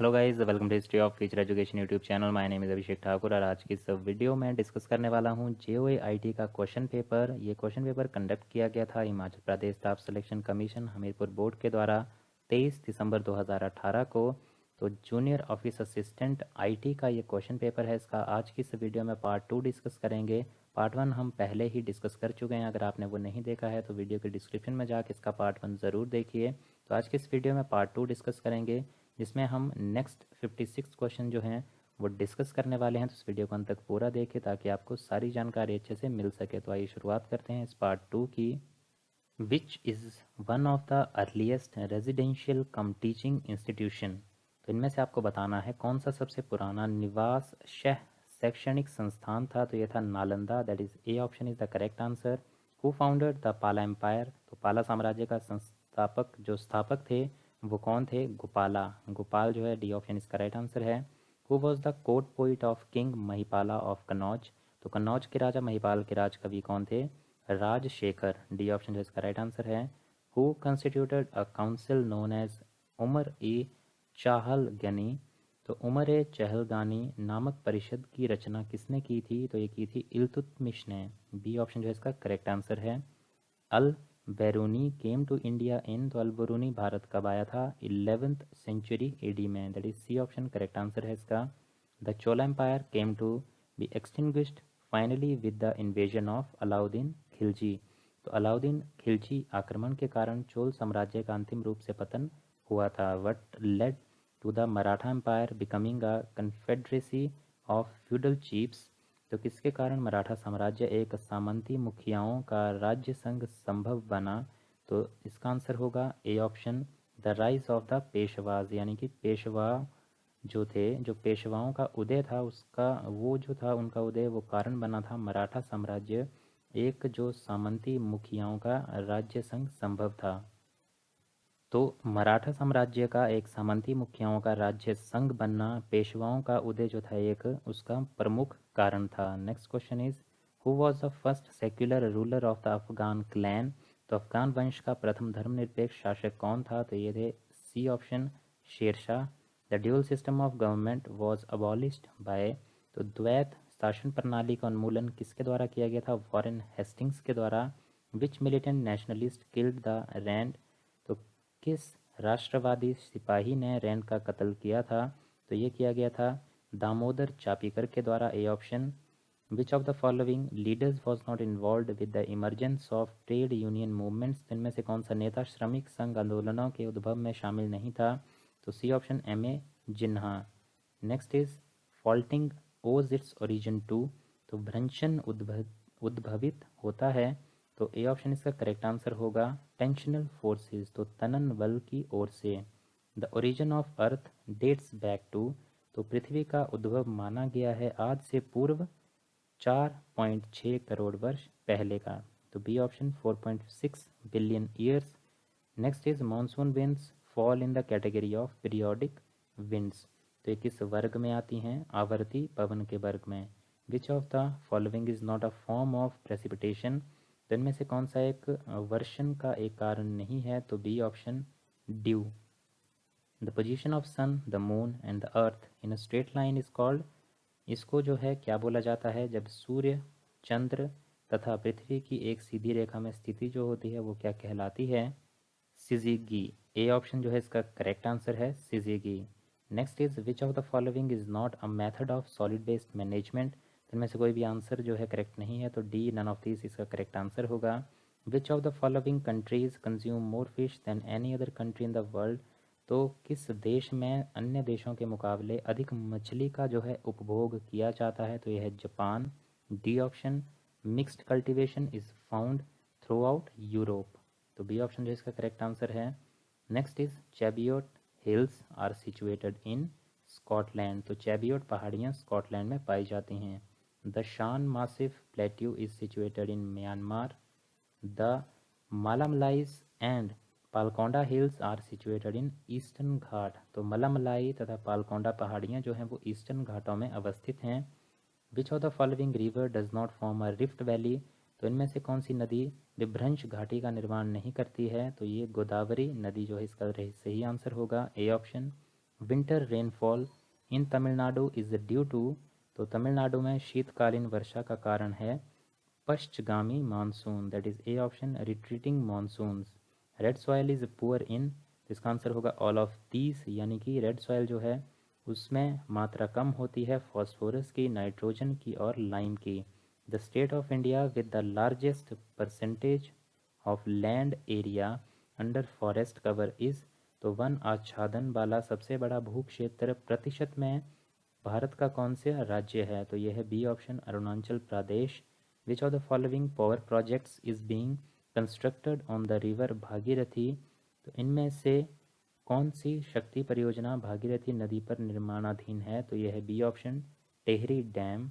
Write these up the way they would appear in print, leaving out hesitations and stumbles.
Hello guys, welcome to history of future education YouTube channel. My name is Abhishek Thakur और आज की इस video में डिस्कस करने वाला हूं जेओए का क्वेश्चन पेपर। ये क्वेश्चन पेपर कंडक्ट किया गया था Himachal Pradesh staff selection commission Hamirpur board के द्वारा 23 दिसंबर 2018 को। तो जूनियर ऑफिस असिस्टेंट आईटी का ये क्वेश्चन पेपर है। इसका आज की इस वीडियो में पार्ट 2 डिस्कस करेंगे। पार्ट 1 हम पहले ही डिस्कस कर चुके हैं। अगर आपने वो नहीं देखा है तो वीडियो के डिस्क्रिप्शन में जाकर इसका पार्ट 1 ज़रूर देखिए। तो आज की इस वीडियो में पार्ट 2 डिस्कस करेंगे, जिसमें हम नेक्स्ट 56 क्वेश्चन जो हैं वो डिस्कस करने वाले हैं। तो इस वीडियो को अंत तक पूरा देखिए ताकि आपको सारी जानकारी अच्छे से मिल सके। तो आइए शुरुआत करते हैं इस पार्ट 2 की। Which is one of the earliest residential come teaching institution. तो इनमें से आपको बताना है कौन सा सबसे पुराना निवास शह शैक्षणिक संस्थान था। तो ये था Nalanda. That is A option is the correct answer. Who founded the पाला एम्पायर। तो पाला साम्राज्य का संस्थापक जो स्थापक थे वो कौन थे? गोपाला। गोपाल जो है डी ऑप्शन इसका राइट आंसर है। Who was the court poet of king Mahipala of Kannauj. तो कन्नौज के राजा महिपाल के राज कवि कौन थे? राजशेखर। डी ऑप्शन जो इसका राइट आंसर है। Who constituted a council known as Umar e Chahalgani. तो उमर ए चहलगानी नामक परिषद की रचना किसने की थी? तो ये की थी इल्तुतमिश ने। बी ऑप्शन जो है इसका करेक्ट आंसर है। Al Beruni came to India in. तो अल बेरूनी भारत कब आया था? 11th सेंचुरी एडी में। That is C option correct answer है इसका। The Chola empire came to be extinguished finally with the invasion of Alauddin Khilji. तो अलाउद्दीन खिलजी आक्रमण के कारण चोल साम्राज्य का अंतिम रूप से पतन हुआ था। What led to the Maratha empire becoming a confederacy of feudal chiefs. तो किसके कारण मराठा साम्राज्य एक सामंती मुखियाओं का राज्य संघ संभव बना? तो इसका आंसर होगा A option, the rise of the Peshwas. यानी कि पेशवा जो थे, जो पेशवाओं का उदय था उसका वो जो था उनका उदय वो कारण बना था मराठा साम्राज्य एक जो सामंती मुखियाओं का राज्य संघ संभव था। तो मराठा साम्राज्य का एक सामंती मुखियाओं का राज्य संघ बनना पेशवाओं का उदय जो था एक उसका प्रमुख कारण था। Next question is who was the first secular ruler of the Afghan clan. तो अफगान वंश का प्रथम धर्मनिरपेक्ष शासक कौन था? तो ये थे C option Sher Shah. The dual system of government was abolished by. तो द्वैत शासन प्रणाली का उन्मूलन किसके द्वारा किया गया था? वॉरेन हेस्टिंग्स के द्वारा। Which militant nationalist killed the Rand. तो किस राष्ट्रवादी सिपाही ने रैंड का कत्ल किया था? तो ये किया गया था दामोदर चापीकर के द्वारा। A option. Which of the following leaders was not involve with the emergence of trade union movements. इनमें से कौन सा नेता श्रमिक संघ आंदोलनों के उद्भव में शामिल नहीं था? तो C option M A Jinnah. Next is faulting owes its origin to. तो भ्रंशन उद्भवित होता है। तो ए ऑप्शन इसका करेक्ट आंसर होगा टेंशनल फोर्सेस। तो तनन बल की ओर से। The origin of earth dates back to. तो पृथ्वी का उद्भव माना गया है आज से पूर्व 4.6 करोड़ वर्ष पहले का। तो B option 4.6 billion years. Next is monsoon winds fall in the category of periodic winds. तो ये किस वर्ग में आती हैं? आवर्ती पवन के वर्ग में। विच of the following is not a form of precipitation. तो इनमें से कौन सा एक वर्षण का एक कारण नहीं है? तो B option due. The position of sun the moon and the earth in a straight line is called. इसको जो है क्या बोला जाता है? जब सूर्य, चंद्र तथा पृथ्वी की एक सीधी रेखा में स्थिति जो होती है वो क्या कहलाती है? सिजिगी। ए ऑप्शन जो है इसका करेक्ट आंसर है syzygy. Next is which of the following is not a method of solid waste management. इनमें से कोई भी आंसर जो है करेक्ट नहीं है। तो डी नन ऑफ दिस इसका करेक्ट आंसर होगा। विच of the following countries consume more fish than any other country in the world. तो किस देश में अन्य देशों के मुकाबले अधिक मछली का जो है उपभोग किया जाता है? तो यह है Japan. D option. Mixed cultivation is found throughout Europe. तो बी ऑप्शन जो इसका करेक्ट आंसर है। Next is Cheviot hills are situated in Scotland. तो चैबियोट पहाड़ियाँ स्कॉटलैंड में पाई जाती हैं। The Shan massif plateau is situated in Myanmar. The Malamalais and Palkonda hills are situated in Eastern Ghat. तो मलामलाई तथा पालकोंडा पहाड़ियाँ जो हैं वो ईस्टर्न घाटों में अवस्थित हैं। विच of the following river does not form a rift valley. तो इनमें से कौन सी नदी विभ्रंश घाटी का निर्माण नहीं करती है? तो ये गोदावरी नदी जो है इसका सही आंसर होगा A option. Winter rainfall in Tamil Nadu is due to, तो तमिलनाडु में शीतकालीन वर्षा का कारण है पश्चगामी monsoon, that is A option, retreating monsoons. Red soil is poor in, इसका आंसर होगा ऑल ऑफ दीज, यानी कि रेड सॉइल जो है उसमें मात्रा कम होती है फॉस्फोरस की, नाइट्रोजन की और लाइम की। The state of India with the largest percentage of land area under forest cover is, तो वन आच्छादन वाला सबसे बड़ा भू क्षेत्र प्रतिशत में भारत का कौन से राज्य है, तो यह है B option, Arunachal Pradesh. Which of the following power projects is being constructed on the river Bhagirathi, तो इनमें से कौन सी शक्ति परियोजना भागीरथी नदी पर निर्माणाधीन है, तो यह है बी ऑप्शन, टेहरी डैम।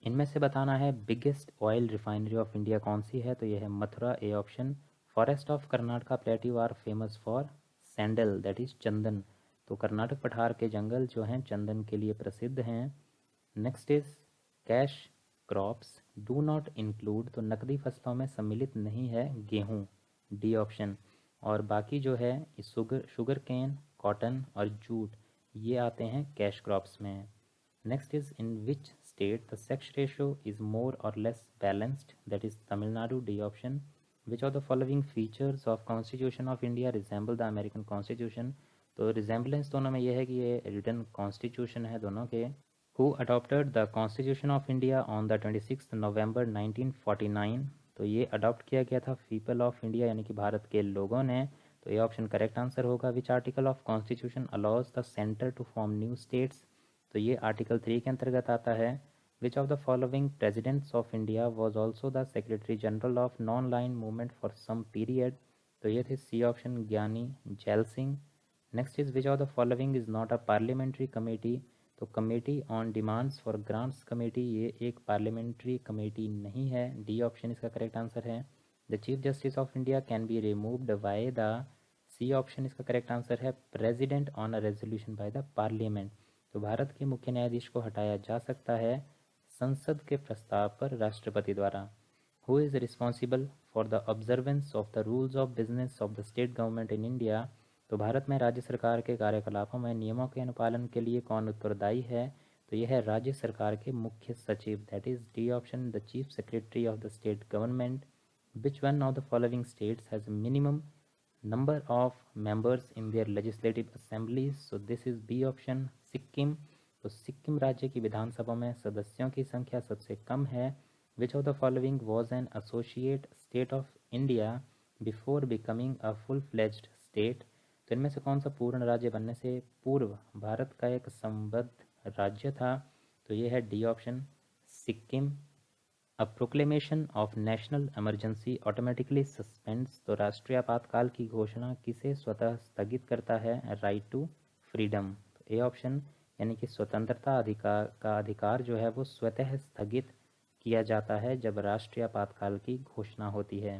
इनमें से बताना है biggest oil refinery of India कौन सी है, तो यह है Mathura, A option. Forest of Karnataka plateau are famous for sandal, that is chandan, तो कर्नाटक पठार के जंगल जो हैं चंदन के लिए प्रसिद्ध हैं। Next is cash crops do not include, तो नकदी फसलों में सम्मिलित नहीं है गेहूँ, डी ऑप्शन। और बाकी जो है शुगर केन, कॉटन और जूट ये आते हैं कैश क्रॉप्स में। Next is in which state the sex ratio is more or less balanced, that is Tamil Nadu, D option. Which of the following features of Constitution of India resemble the American Constitution, तो resemblance दोनों में ये है कि ये written constitution है दोनों के। Who adopted the Constitution of India on the 26th November 1949, तो ये अडॉप्ट किया गया था पीपल ऑफ इंडिया यानी कि भारत के लोगों ने, तो ये ऑप्शन करेक्ट आंसर होगा। Which article of constitution allows the centre to form new states, तो ये आर्टिकल 3 के अंतर्गत आता है। Which of the following presidents of India was also the secretary general of non line movement for some period, तो ये थे C option, Giani Zail Singh. Next is which of the following is not a parliamentary committee, तो committee on demands for grants committee ये एक parliamentary committee नहीं है, D option इसका correct answer है। The chief justice of India can be removed by the, C option इसका correct answer है, president on a resolution by the parliament, तो भारत के मुख्य न्यायाधीश को हटाया जा सकता है संसद के प्रस्ताव पर राष्ट्रपति द्वारा। Who is responsible for the observance of the rules of business of the state government in India, तो भारत में राज्य सरकार के कार्यकलापों में नियमों के अनुपालन के लिए कौन उत्तरदायी है, तो यह है राज्य सरकार के मुख्य सचिव, that is D option, the chief secretary of the state government. Which one of the following states has minimum number of members in their legislative assemblies, so this is B option, Sikkim, तो सिक्किम राज्य की विधानसभा में सदस्यों की संख्या सबसे कम है। Which of the following was an associate state of India before becoming a full fledged state, तो इनमें से कौन सा पूर्ण राज्य बनने से पूर्व भारत का एक संबद्ध राज्य था, तो ये है D option, Sikkim. A proclamation of national emergency automatically suspends, तो राष्ट्रीय आपातकाल की घोषणा किसे स्वतः स्थगित करता है, राइट टू फ्रीडम, तो ए ऑप्शन, यानी कि स्वतंत्रता अधिकार का अधिकार जो है वो स्वतः स्थगित किया जाता है जब राष्ट्रीय आपातकाल की घोषणा होती है।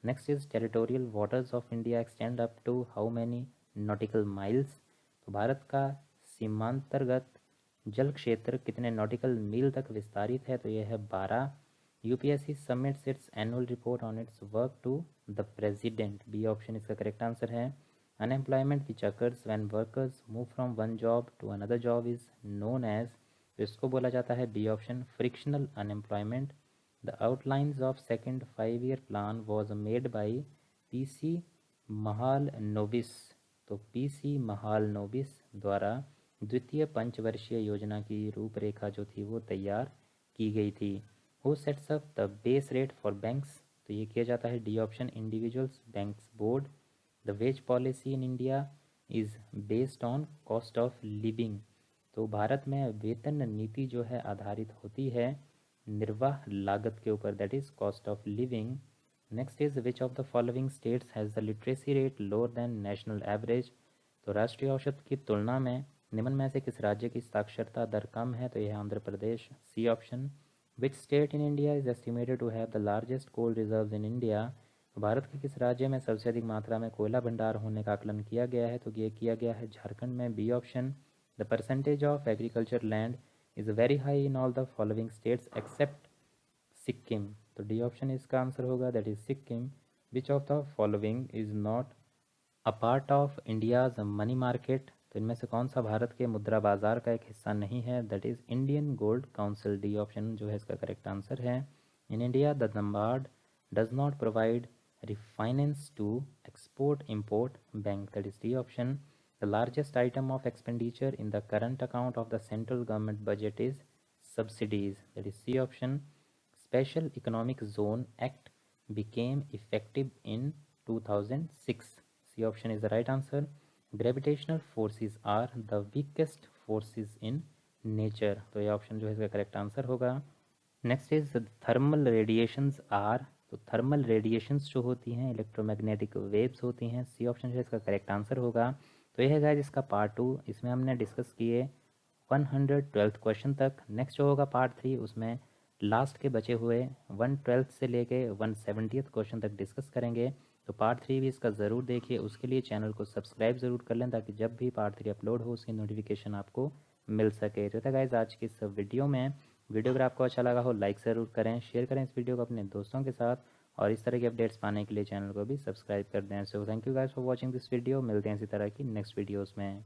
Next is territorial waters of India extend up to how many nautical miles, तो भारत का सीमांतर्गत जल क्षेत्र कितने नॉटिकल मील तक विस्तारित है, तो यह है 12। UPSC submits its annual report on its work to the president, B option इसका करेक्ट आंसर है। Unemployment which occurs when workers move from one job to another job is known as, तो इसको बोला जाता है B option, frictional unemployment. The outlines of second 5 year plan was made by PC Mahalanobis, तो PC Mahalanobis द्वारा द्वितीय पंचवर्षीय योजना की रूपरेखा जो थी वो तैयार की गई थी। Who sets up the base rate for banks, तो ये किया जाता है D option, individuals banks board. The ways policy in India is based on cost of living, तो भारत में वेतन नीति जो है आधारित होती है निर्वाह लागत के ऊपर, that is cost of living. Next is which of the following states has the literacy rate lower than national average, तो राष्ट्रीय औसत की तुलना में निम्न में से किस राज्य की साक्षरता दर कम है, तो यह Andhra Pradesh, C option. Which state in India is estimated to have the largest coal reserves in India, Bharat के किस राज्य में सबसे अधिक मात्रा में कोयला भंडार होने का आकलन किया गया है, तो ये किया गया है झारखंड में, B option. The percentage of agriculture land is very high in all the following states except Sikkim, तो डी ऑप्शन इसका आंसर होगा, that is Sikkim. Which of the following is not a part of India's money market तो इनमें से कौन सा भारत के मुद्रा बाजार का एक हिस्सा नहीं है? That is Indian gold council. D option जो है इसका करेक्ट आंसर है। In India the NABARD does not provide refinance to export import bank, that is D option. The largest item of expenditure in the current account of the central government budget is subsidies, that is C option. Special Economic Zone Act became effective in 2006. C option is the right answer. Gravitational forces are the weakest forces in nature, तो ये option जो है इसका correct answer होगा। Next is thermal radiations are. तो thermal radiations जो होती हैं इलेक्ट्रोमैग्नेटिक वेव्स होती हैं। सी ऑप्शन जो है इसका करेक्ट आंसर होगा। तो यह है गाइस इसका पार्ट 2। इसमें हमने डिस्कस किए 112th क्वेश्चन तक। नेक्स्ट जो होगा पार्ट 3, उसमें लास्ट के बचे हुए 112th से लेके 170th क्वेश्चन तक डिस्कस करेंगे। तो पार्ट 3 भी इसका ज़रूर देखिए। उसके लिए चैनल को सब्सक्राइब ज़रूर कर लें ताकि जब भी पार्ट 3 अपलोड हो उसकी नोटिफिकेशन आपको मिल सके। तो था गाइस आज की इस वीडियो में। वीडियो अगर आपको अच्छा लगा हो लाइक ज़रूर करें, शेयर करें इस वीडियो को अपने दोस्तों के साथ, और इस तरह की अपडेट्स पाने के लिए चैनल को भी सब्सक्राइब कर दें। So thank you guys for watching this video. मिलते हैं इसी तरह की नेक्स्ट वीडियोज़ में।